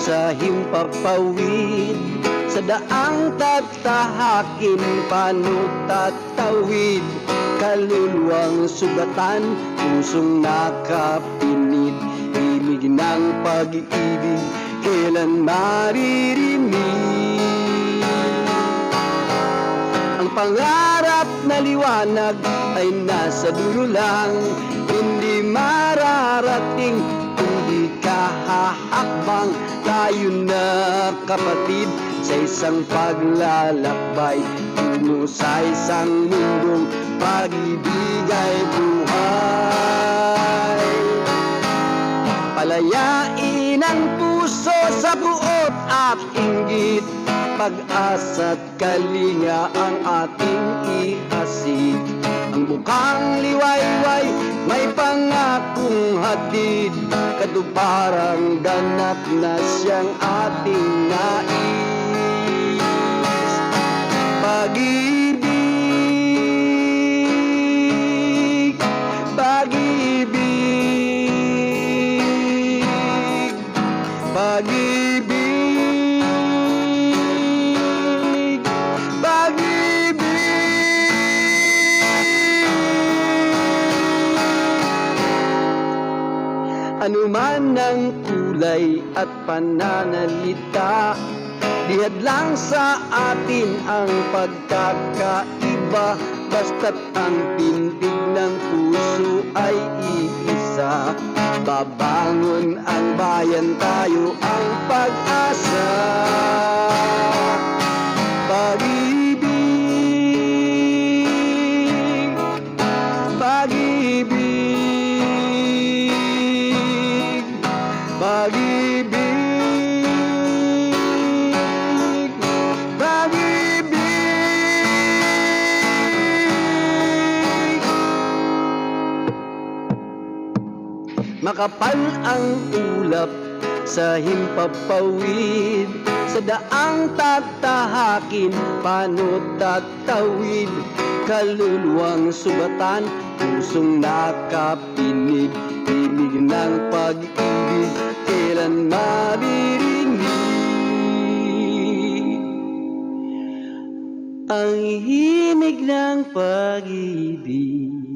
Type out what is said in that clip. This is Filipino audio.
sa himpapawid, sa daang tatahakin panutatawid, kaluluwang sugatan, pusong nakapinid, himig ng pag-ibig, kailan maririnig. Ang pangarap na liwanag ay nasa dulo lang, hindi mararating kung di ka hahakbang. Tayo na kapatid sa isang paglalakbay, tungo sa isang mundong pag-ibig ay buhay. Palayain ang puso sa buot at inggit, pag-asa't kalinga ang ating ihasid. Ang bukang liwayway may pangakong hatid, katuparang ganap na siyang ating nais. Pag-ibig, pag-ibig, pag-ibig, anuman ang kulay at pananalita, dihad lang sa atin ang pagkakaiba, basta't ang tindig ng puso ay iisa. Babangon ang bayan, tayo ang pag-asa. Pag-ibig, pag-ibig, pag-ibig, pag-ibig. Makapal ang ulap sa himpapawid, sa daang tatahakin panutatawid, kaluluwang sugatan, pusong nakapinid, himig ng pag-ibig, kailan maririnig. Ang himig ng pag-ibig